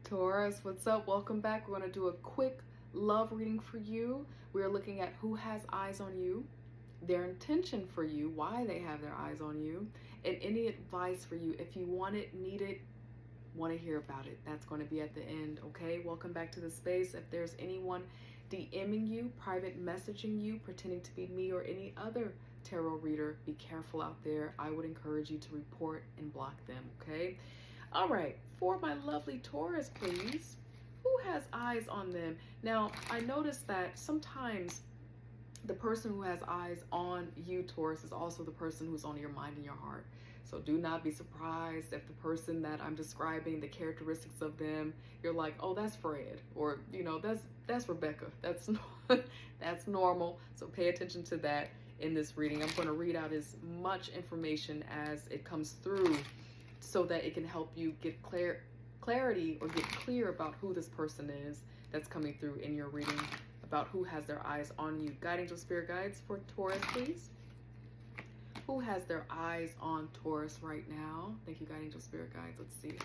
Taurus, what's up? Welcome back. We're going to do a quick love reading for you. We are looking at who has eyes on you, their intention for you, why they have their eyes on you, and any advice for you. If you want it, need it, want to hear about it, that's going to be at the end, okay? Welcome back to the space. If there's anyone DMing you, private messaging you, pretending to be me or any other tarot reader, be careful out there. I would encourage you to report and block them, okay? All right, for my lovely Taurus, please, who has eyes on them? Now, I noticed that sometimes the person who has eyes on you, Taurus, is also the person who's on your mind and your heart. So do not be surprised if the person that I'm describing, the characteristics of them, you're like, oh, that's Fred, or that's Rebecca. That's normal. So pay attention to that in this reading. I'm going to read out as much information as it comes through, so that it can help you get clarity or get clear about who this person is that's coming through in your reading, about who has their eyes on you. Guiding angel spirit guides for Taurus, please. Who has their eyes on Taurus right now? Thank you, guiding angel spirit guides. Let's see.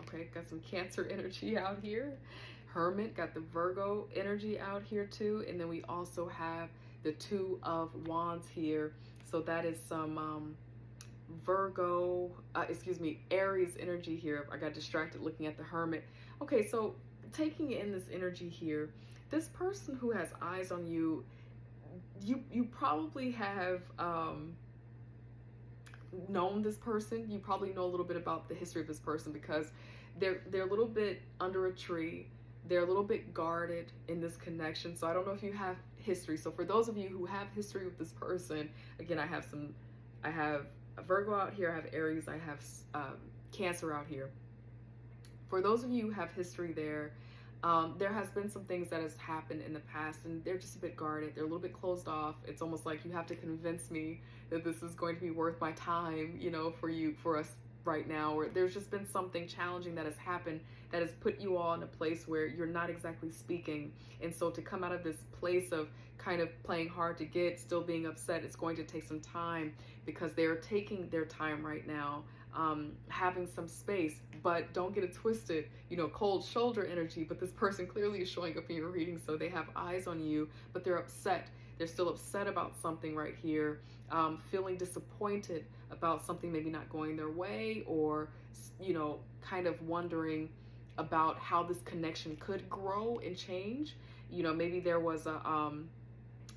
Okay, got some Cancer energy out here. Hermit, got the Virgo energy out here too. And then we also have the Two of Wands here. So that is some Aries energy here. I got distracted looking at the Hermit. Okay, so taking in this energy here, this person who has eyes on you, you probably have known this person. You probably know a little bit about the history of this person, because they're a little bit under a tree. They're a little bit guarded in this connection. So I don't know if you have history. So for those of you who have history with this person, again, I have a Virgo out here, I have Aries, I have Cancer out here. For those of you who have history there, there has been some things that has happened in the past, and they're just a bit guarded. They're a little bit closed off. It's almost like you have to convince me that this is going to be worth my time, for us right now. Or there's just been something challenging that has happened that has put you all in a place where you're not exactly speaking. And so to come out of this place of kind of playing hard to get, still being upset, it's going to take some time, because they're taking their time right now, having some space. But don't get it twisted, cold shoulder energy, but this person clearly is showing up in your reading, so they have eyes on you, but they're upset. They're still upset about something right here, feeling disappointed about something maybe not going their way, or, kind of wondering about how this connection could grow and change. Maybe there was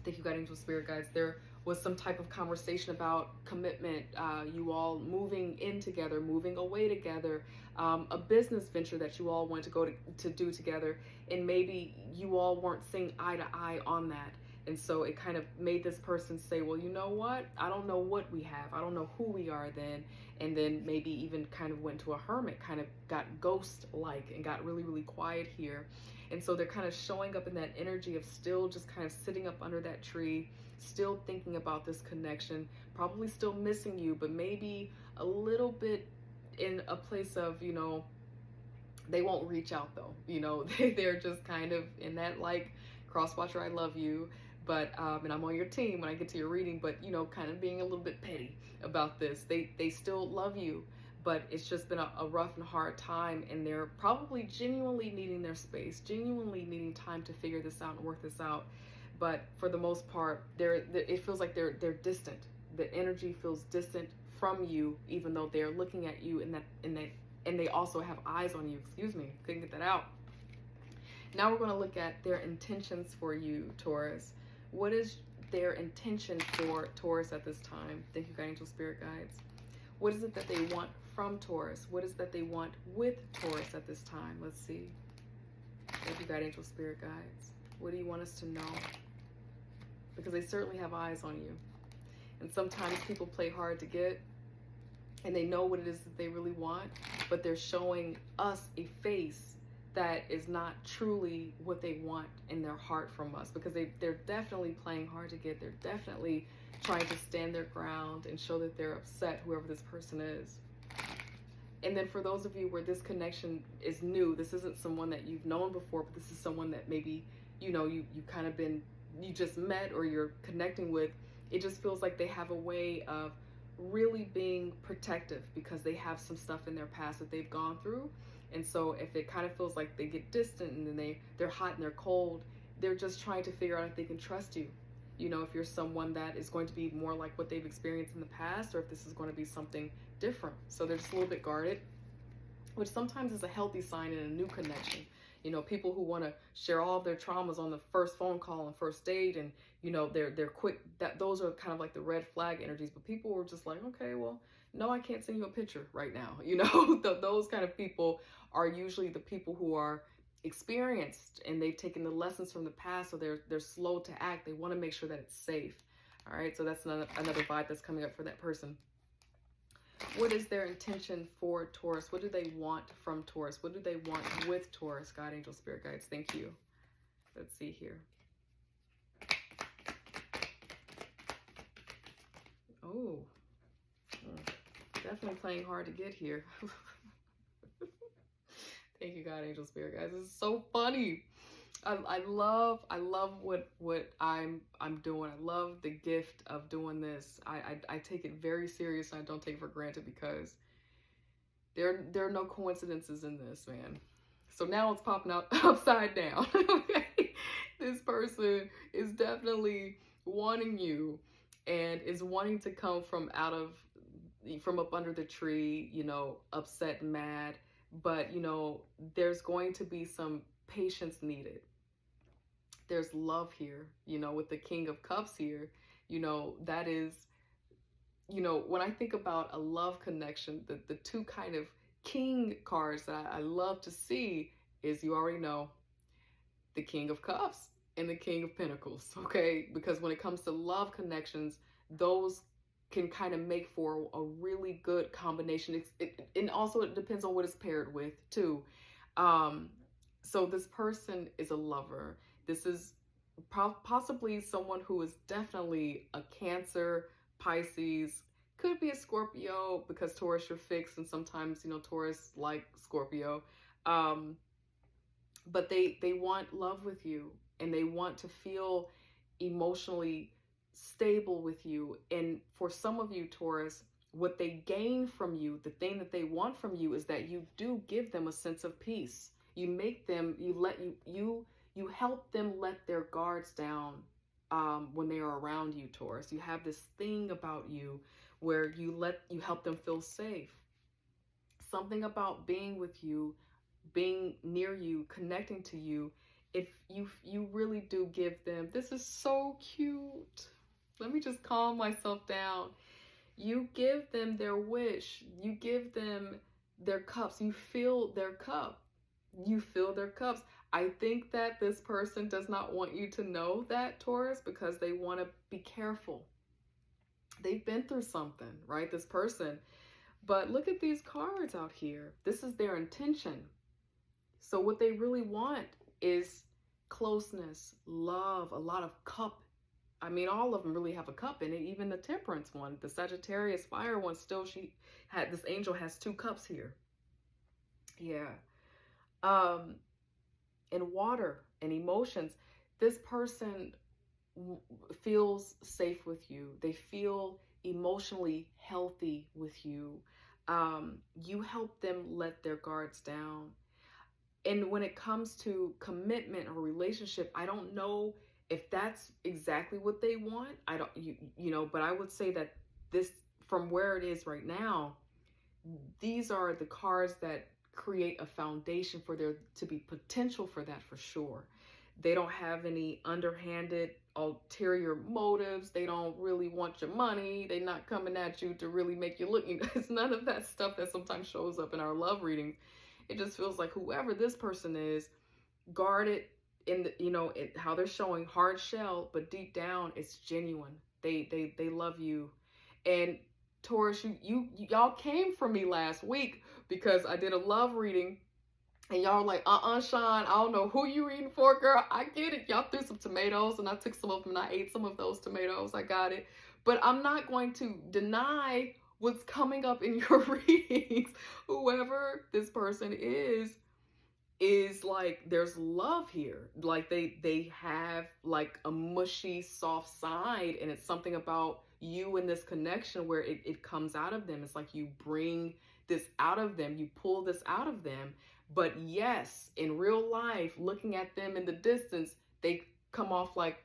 thank you, guiding angel spirit guides, there was some type of conversation about commitment, you all moving in together, moving away together, a business venture that you all want to go to do together, and maybe you all weren't seeing eye to eye on that. And so it kind of made this person say, well, you know what? I don't know what we have. I don't know who we are then. And then maybe even kind of went to a hermit, kind of got ghost-like and got really, really quiet here. And so they're kind of showing up in that energy of still just kind of sitting up under that tree, still thinking about this connection, probably still missing you, but maybe a little bit in a place of, they won't reach out though. They're just kind of in that like, cross-watcher, I love you, but and I'm on your team when I get to your reading, but kind of being a little bit petty about this. They still love you, but it's just been a rough and hard time, and they're probably genuinely needing their space, genuinely needing time to figure this out and work this out. But for the most part, it feels like they're distant. The energy feels distant from you, even though they're looking at you, and they also have eyes on you. Excuse me, couldn't get that out. Now we're going to look at their intentions for you, Taurus. What is their intention for Taurus at this time? Thank you, guiding angel spirit guides. What is it that they want from Taurus? What is it that they want with Taurus at this time? Let's see. Thank you, guiding angel spirit guides. What do you want us to know? Because they certainly have eyes on you. And sometimes people play hard to get, and they know what it is that they really want, but they're showing us a face that is not truly what they want in their heart from us, because they're definitely playing hard to get. They're definitely trying to stand their ground and show that they're upset, whoever this person is. And then for those of you where this connection is new, this isn't someone that you've known before, but this is someone that maybe, you kind of you just met or you're connecting with. It just feels like they have a way of really being protective, because they have some stuff in their past that they've gone through, And so if it kind of feels like they get distant and then they're hot and they're cold, they're just trying to figure out if they can trust you. You know, if you're someone that is going to be more like what they've experienced in the past, or if this is going to be something different. So they're just a little bit guarded, which sometimes is a healthy sign in a new connection. You know, people who want to share all of their traumas on the first phone call and first date, and you know, they're quick. That those are kind of like the red flag energies. But people were just like, okay, well, no, I can't send you a picture right now. You know, those kind of people are usually the people who are experienced and they've taken the lessons from the past, so they're slow to act. They want to make sure that it's safe. All right, so that's another vibe that's coming up for that person. What is their intention for Taurus? What do they want from Taurus? What do they want with Taurus? God, angel, spirit guides, thank you. Let's see here. Oh, definitely playing hard to get here. Thank you, God, angel, spirit guides. This is so funny. I love what I'm doing. I love the gift of doing this. I take it very serious, and I don't take it for granted, because there are no coincidences in this, man. So now it's popping out upside down. Okay, this person is definitely wanting you and is wanting to come from up under the tree, you know, upset, mad, but you know, there's going to be some patience needed. There's love here, you know, with the King of Cups here, you know, that is, you know, when I think about a love connection, the two kind of king cards that I love to see is, you already know, the King of Cups and the King of Pentacles, okay? Because when it comes to love connections, those can kind of make for a really good combination. And also it depends on what it's paired with too. So this person is a lover. This is possibly someone who is definitely a Cancer, Pisces, could be a Scorpio, because Taurus, you're fixed, and sometimes, you know, Taurus like Scorpio. But they want love with you, and they want to feel emotionally stable with you. And for some of you, Taurus, what they gain from you, the thing that they want from you, is that you do give them a sense of peace. You make them, you help them let their guards down when they are around you, Taurus. You have this thing about you where you help them feel safe. Something about being with you, being near you, connecting to you, if you really do give them, this is so cute. Let me just calm myself down. You give them their wish. You give them their cups. You fill their cup. You fill their cups. I think that this person does not want you to know that, Taurus, because they want to be careful. They've been through something, right? This person. But look at these cards out here. This is their intention. So what they really want is closeness, love, a lot of cup. I mean, all of them really have a cup in it. Even the Temperance one, the Sagittarius fire one, still this angel has 2 cups here. Yeah. And water and emotions. This person feels safe with you. They feel emotionally healthy with you. You help them let their guards down. And when it comes to commitment or relationship, I don't know if that's exactly what they want. I don't, you know, but I would say that this, from where it is right now, these are the cards that create a foundation for there to be potential for that, for sure. They don't have any underhanded ulterior motives. They don't really want your money. They're not coming at you to really make you look. It's none of that stuff that sometimes shows up in our love readings. It just feels like whoever this person is, guarded in the, you know, how they're showing hard shell, but deep down it's genuine. They love you. And Taurus, y'all came for me last week because I did a love reading and y'all were like, Sean, I don't know who you reading for, girl. I get it. Y'all threw some tomatoes and I took some of them and I ate some of those tomatoes. I got it. But I'm not going to deny what's coming up in your readings. Whoever this person is like, there's love here. Like they have like a mushy, soft side, and it's something about you in this connection where it comes out of them. It's like you bring this out of them. You pull this out of them. But yes, in real life, looking at them in the distance, they come off like,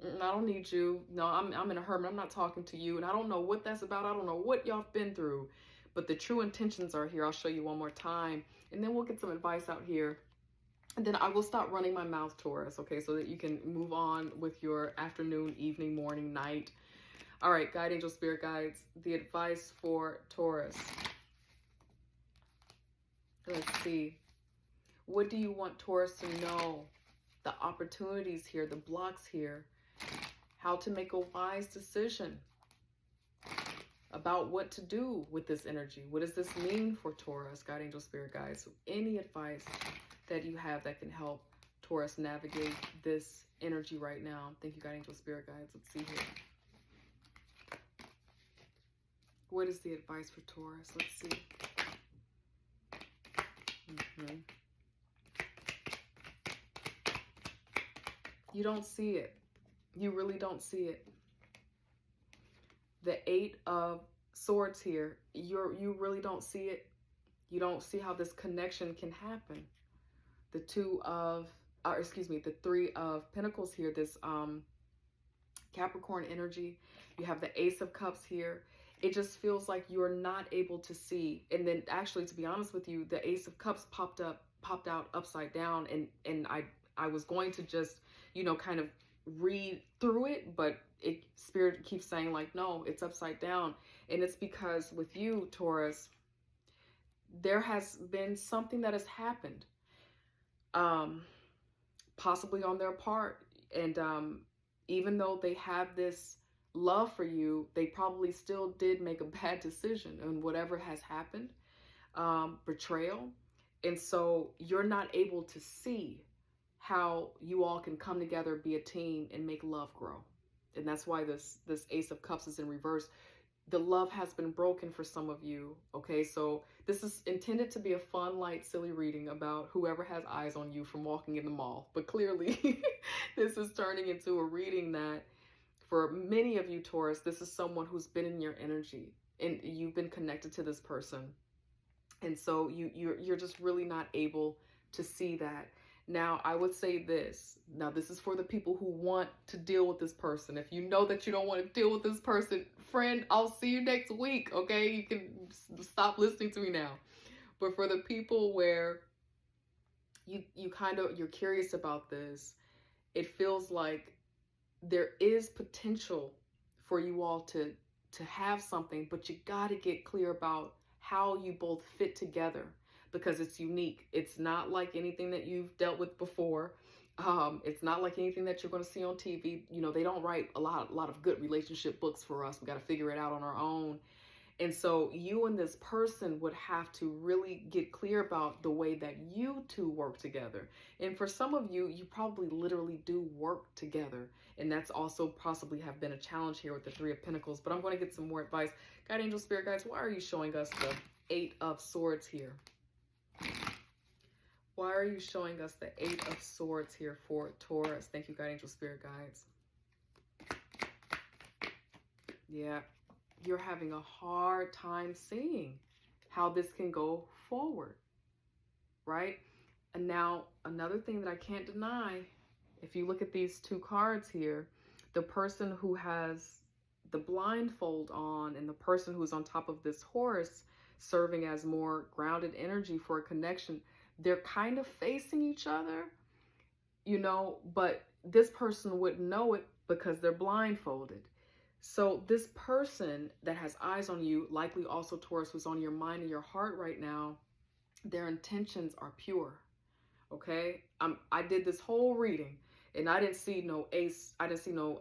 I don't need you. No, I'm in a hermit. I'm not talking to you. And I don't know what that's about. I don't know what y'all have been through. But the true intentions are here. I'll show you one more time. And then we'll get some advice out here. And then I will stop running my mouth, Taurus, okay, so that you can move on with your afternoon, evening, morning, night. All right, guide angel spirit guides, the advice for Taurus. Let's see. What do you want Taurus to know? The opportunities here, the blocks here. How to make a wise decision about what to do with this energy. What does this mean for Taurus, guide angel spirit guides? So any advice that you have that can help Taurus navigate this energy right now. Thank you, guide angel spirit guides. Let's see here. What is the advice for Taurus? Let's see. You don't see it. You really don't see it. The 8 of Swords here, you really don't see it. You don't see how this connection can happen. The 3 of Pentacles here, this Capricorn energy. You have the Ace of Cups here. It just feels like you're not able to see. And then actually, to be honest with you, the Ace of Cups popped out upside down, and I was going to just, you know, kind of read through it, but Spirit keeps saying like, no, it's upside down. And it's because with you, Taurus, there has been something that has happened, possibly on their part. And even though they have this love for you, they probably still did make a bad decision on whatever has happened, betrayal. And so you're not able to see how you all can come together, be a team, and make love grow. And that's why this Ace of Cups is in reverse. The love has been broken for some of you, okay? So this is intended to be a fun, light, silly reading about whoever has eyes on you from walking in the mall. But clearly, this is turning into a reading that for many of you, Taurus, this is someone who's been in your energy and you've been connected to this person. And so you're just really not able to see that. Now, I would say this. Now, this is for the people who want to deal with this person. If you know that you don't want to deal with this person, friend, I'll see you next week, okay? You can stop listening to me now. But for the people where you're curious about this, it feels like there is potential for you all to have something, but you got to get clear about how you both fit together, because it's unique. It's not like anything that you've dealt with before. It's not like anything that you're going to see on TV. You know, they don't write a lot of good relationship books for us. We got to figure it out on our own. And so you and this person would have to really get clear about the way that you two work together. And for some of you, you probably literally do work together. And that's also possibly have been a challenge here with the 3 of Pentacles. But I'm going to get some more advice. Guide angel spirit guides, why are you showing us the 8 of Swords here? Why are you showing us the 8 of Swords here for Taurus? Thank you, guide angel spirit guides. Yeah. You're having a hard time seeing how this can go forward, right? And now another thing that I can't deny, if you look at these 2 cards here, the person who has the blindfold on and the person who's on top of this horse serving as more grounded energy for a connection, they're kind of facing each other, you know, but this person wouldn't know it because they're blindfolded. So this person that has eyes on you, likely also Taurus, who's on your mind and your heart right now, their intentions are pure, okay? I did this whole reading and I didn't see no ace. I didn't see no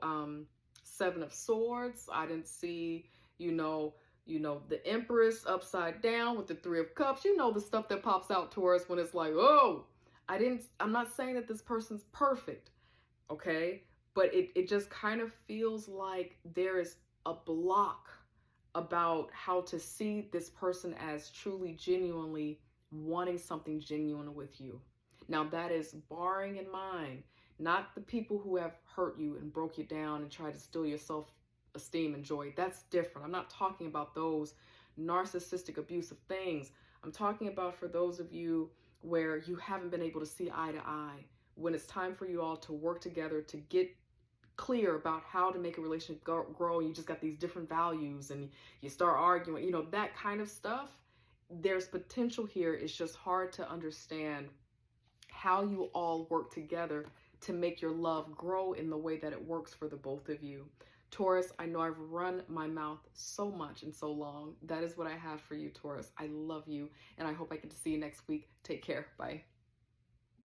7 of Swords. I didn't see, you know, the Empress upside down with the 3 of Cups. You know, the stuff that pops out, Taurus, when it's like, oh, I'm not saying that this person's perfect, okay? But it just kind of feels like there is a block about how to see this person as truly, genuinely wanting something genuine with you. Now, that is barring in mind, not the people who have hurt you and broke you down and tried to steal your self-esteem and joy. That's different. I'm not talking about those, narcissistic, abusive things. I'm talking about for those of you where you haven't been able to see eye to eye, when it's time for you all to work together to get clear about how to make a relationship grow. You just got these different values and you start arguing, you know, that kind of stuff. There's potential here. It's just hard to understand how you all work together to make your love grow in the way that it works for the both of you. Taurus, I know I've run my mouth so much and so long. That is what I have for you, Taurus. I love you, and I hope I get to see you next week. Take care. Bye.